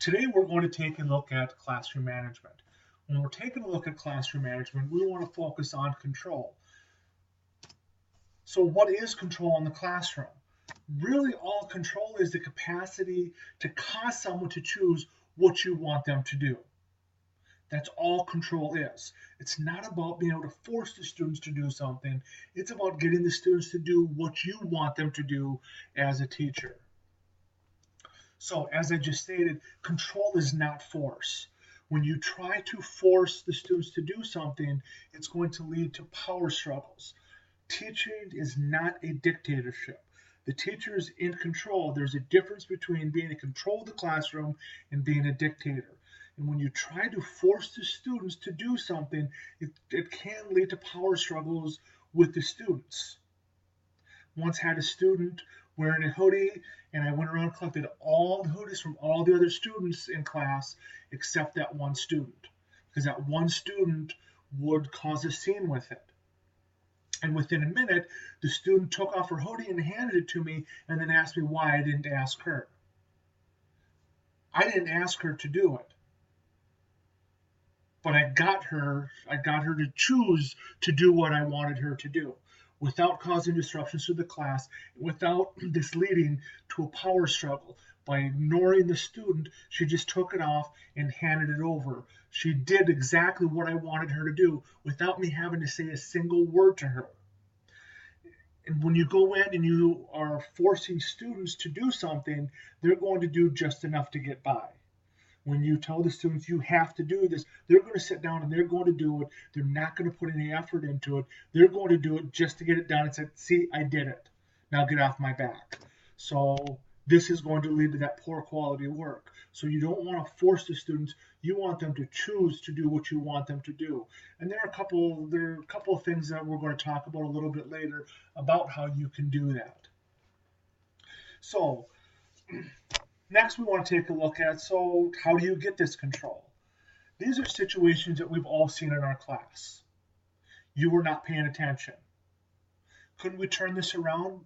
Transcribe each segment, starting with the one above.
Today we're going to take a look at classroom management. When we're taking a look at classroom management, we want to focus on control. So what is control in the classroom? Really, all control is the capacity to cause someone to choose what you want them to do. That's all control is. It's not about being able to force the students to do something. It's about getting the students to do what you want them to do as a teacher. So, as I just stated, control is not force. When you try to force the students to do something, it's going to lead to power struggles. Teaching is not a dictatorship. The teacher is in control. There's a difference between being in control of the classroom and being a dictator. And when you try to force the students to do something, it can lead to power struggles with the students. Once had a student wearing a hoodie, and I went around and collected all the hoodies from all the other students in class except that one student, because that one student would cause a scene with it. And within a minute, the student took off her hoodie and handed it to me and then asked me why I didn't ask her. I didn't ask her to do it, but I got her to choose to do what I wanted her to do without causing disruptions to the class, without this leading to a power struggle. By ignoring the student, she just took it off and handed it over. She did exactly what I wanted her to do without me having to say a single word to her. And when you go in and you are forcing students to do something, they're going to do just enough to get by. When you tell the students you have to do this, they're going to sit down and they're going to do it. They're not going to put any effort into it. They're going to do it just to get it done and say, see, I did it. Now get off my back. So this is going to lead to that poor quality of work. So you don't want to force the students. You want them to choose to do what you want them to do. And there are a couple of things that we're going to talk about a little bit later about how you can do that. So next, we want to take a look at, so how do you get this control? These are situations that we've all seen in our class. You were not paying attention. Couldn't we turn this around?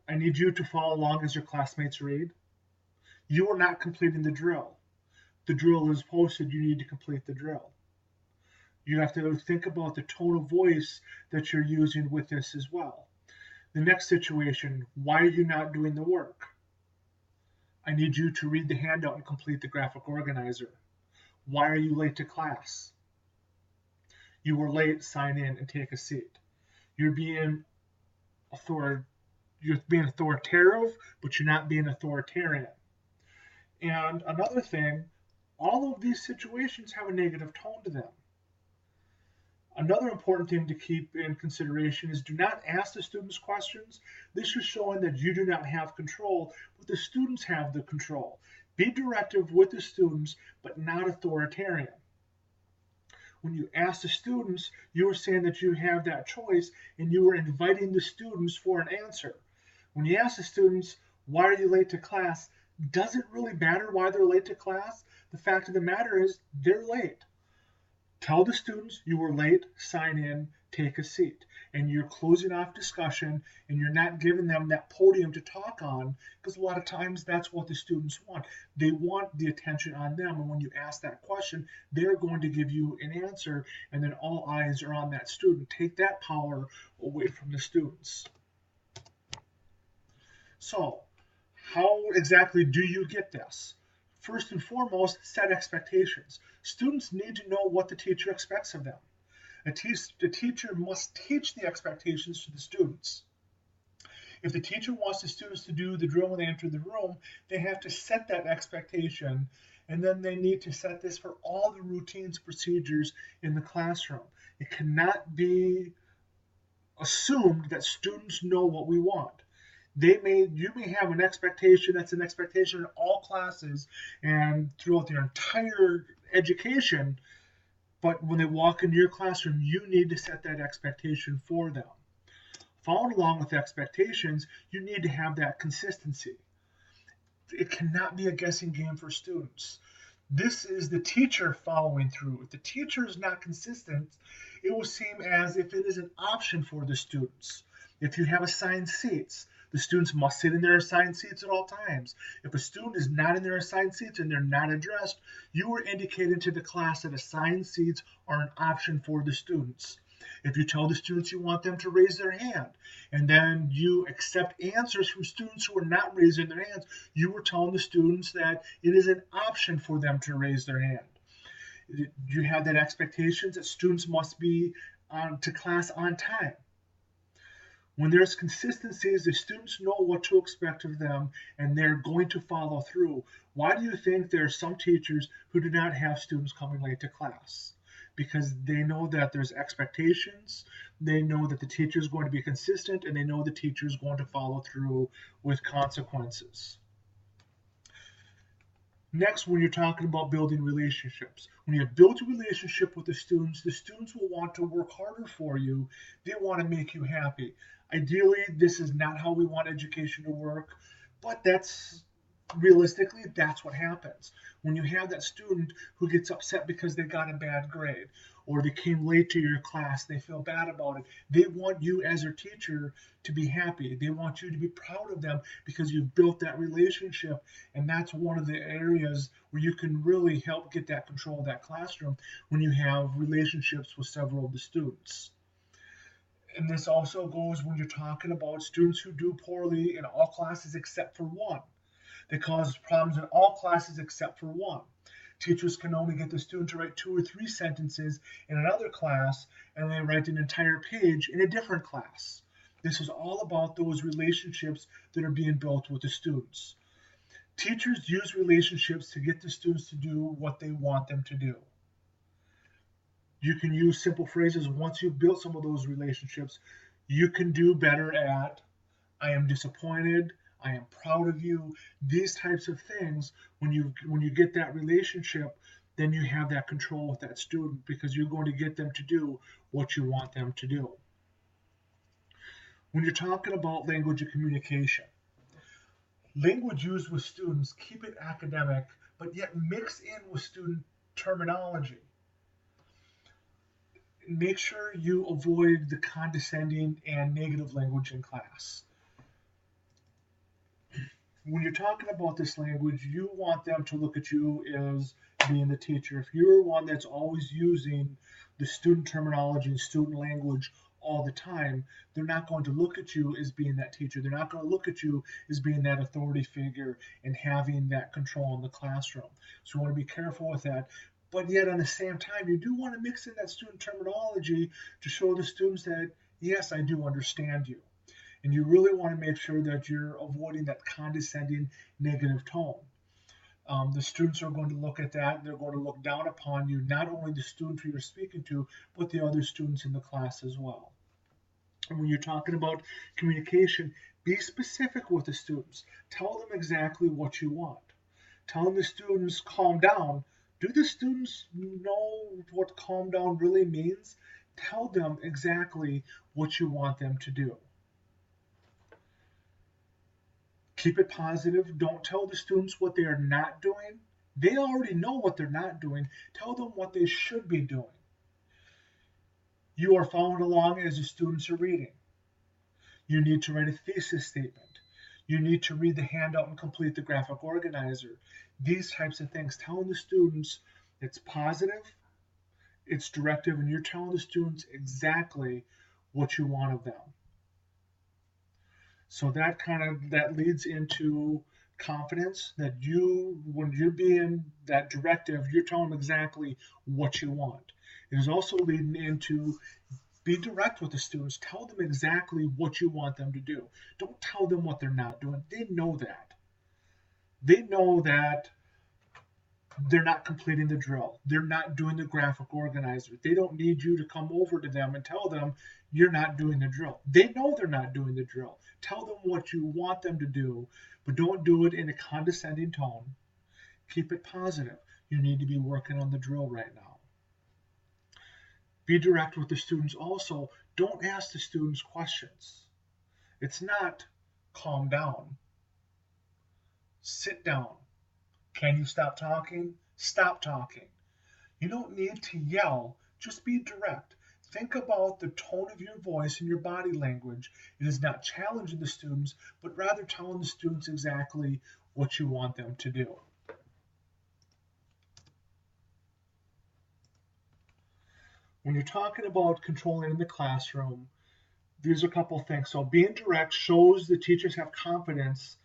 I need you to follow along as your classmates read. You are not completing the drill. The drill is posted. You need to complete the drill. You have to think about the tone of voice that you're using with this as well. The next situation, why are you not doing the work? I need you to read the handout and complete the graphic organizer. Why are you late to class? You were late, sign in and take a seat. You're being authoritative, but you're not being authoritarian. And another thing, all of these situations have a negative tone to them. Another important thing to keep in consideration is do not ask the students questions. This is showing that you do not have control, but the students have the control. Be directive with the students, but not authoritarian. When you ask the students, you are saying that you have that choice and you are inviting the students for an answer. When you ask the students, why are you late to class? Does it really matter why they're late to class? The fact of the matter is they're late. Tell the students you were late, sign in, take a seat. And you're closing off discussion and you're not giving them that podium to talk on, because a lot of times that's what the students want. They want the attention on them. And when you ask that question, they're going to give you an answer, and then all eyes are on that student. Take that power away from the students. So, how exactly do you get this? First and foremost, set expectations. Students need to know what the teacher expects of them. The teacher must teach the expectations to the students. If the teacher wants the students to do the drill when they enter the room, they have to set that expectation, and then they need to set this for all the routines, procedures in the classroom. It cannot be assumed that students know what we want. You may have an expectation that's an expectation in all classes and throughout their entire education, but when they walk into your classroom, you need to set that expectation for them. Following along with expectations, you need to have that consistency. It cannot be a guessing game for students. This is the teacher following through. If the teacher is not consistent, it will seem as if it is an option for the students. If you have assigned seats, The students must sit in their assigned seats at all times. If a student is not in their assigned seats and they're not addressed, you are indicating to the class that assigned seats are an option for the students. If you tell the students you want them to raise their hand, and then you accept answers from students who are not raising their hands, you are telling the students that it is an option for them to raise their hand. You have that expectations that students must be to class on time. When there's consistencies, the students know what to expect of them and they're going to follow through. Why do you think there are some teachers who do not have students coming late to class? Because they know that there's expectations, they know that the teacher is going to be consistent, and they know the teacher is going to follow through with consequences. Next, when you're talking about building relationships, when you have built a relationship with the students will want to work harder for you. They want to make you happy. Ideally, this is not how we want education to work, but realistically, that's what happens. When you have that student who gets upset because they got a bad grade or they came late to your class, they feel bad about it. They want you as their teacher to be happy. They want you to be proud of them because you've built that relationship. And that's one of the areas where you can really help get that control of that classroom when you have relationships with several of the students. And this also goes when you're talking about students who do poorly in all classes except for one. They cause problems in all classes except for one. Teachers can only get the student to write 2 or 3 sentences in another class, and they write an entire page in a different class. This is all about those relationships that are being built with the students. Teachers use relationships to get the students to do what they want them to do. You can use simple phrases. Once you've built some of those relationships, you can do better at, I am disappointed, I am proud of you. These types of things, when you get that relationship, then you have that control with that student because you're going to get them to do what you want them to do. When you're talking about language and communication, language used with students, keep it academic, but yet mix in with student terminology. Make sure you avoid the condescending and negative language in class. When you're talking about this language, you want them to look at you as being the teacher. If you're one that's always using the student terminology and student language all the time, they're not going to look at you as being that teacher. They're not going to look at you as being that authority figure and having that control in the classroom. So you want to be careful with that. But yet, at the same time, you do want to mix in that student terminology to show the students that, yes, I do understand you. And you really want to make sure that you're avoiding that condescending negative tone. The students are going to look at that and they're going to look down upon you, not only the student who you're speaking to, but the other students in the class as well. And when you're talking about communication, be specific with the students. Tell them exactly what you want. Telling the students calm down. Do the students know what calm down really means? Tell them exactly what you want them to do. Keep it positive. Don't tell the students what they are not doing. They already know what they're not doing. Tell them what they should be doing. You are following along as the students are reading. You need to write a thesis statement. You need to read the handout and complete the graphic organizer. These types of things. Telling the students it's positive, it's directive, and you're telling the students exactly what you want of them. So that leads into confidence, that when you're being that directive, you're telling them exactly what you want. It is also leading into be direct with the students. Tell them exactly what you want them to do. Don't tell them what they're not doing. They know that. They know that they're not completing the drill. They're not doing the graphic organizer. They don't need you to come over to them and tell them you're not doing the drill. They know they're not doing the drill. Tell them what you want them to do, but don't do it in a condescending tone. Keep it positive. You need to be working on the drill right now. Be direct with the students also. Don't ask the students questions. It's not calm down. Sit down. Can you stop talking? Stop talking. You don't need to yell. Just be direct. Think about the tone of your voice and your body language. It is not challenging the students, but rather telling the students exactly what you want them to do. When you're talking about controlling in the classroom, these are a couple of things. So being direct shows the teachers have confidence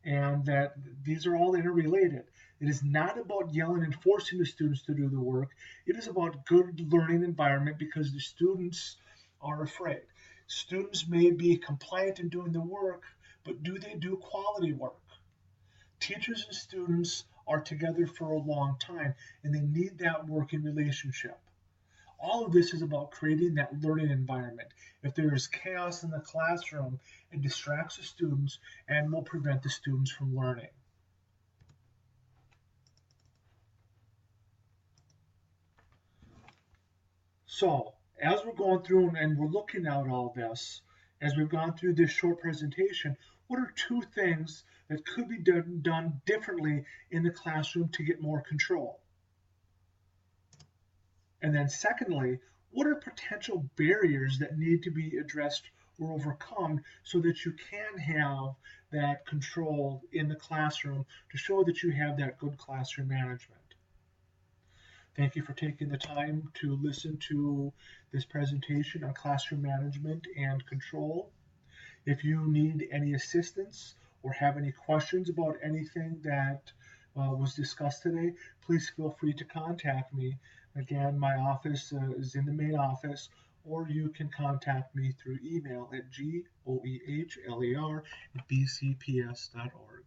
and that these are all interrelated. It is not about yelling and forcing the students to do the work. It is about good learning environment because the students are afraid. Students may be compliant in doing the work, but do they do quality work? Teachers and students are together for a long time and they need that working relationship. All of this is about creating that learning environment. If there is chaos in the classroom, it distracts the students and will prevent the students from learning. So, as we're going through and we're looking at all this, as we've gone through this short presentation, what are two things that could be done differently in the classroom to get more control? And then secondly, what are potential barriers that need to be addressed or overcome so that you can have that control in the classroom to show that you have that good classroom management? Thank you for taking the time to listen to this presentation on classroom management and control. If you need any assistance or have any questions about anything that was discussed today, please feel free to contact me. Again, my office is in the main office, or you can contact me through email at goehlar@bcps.org.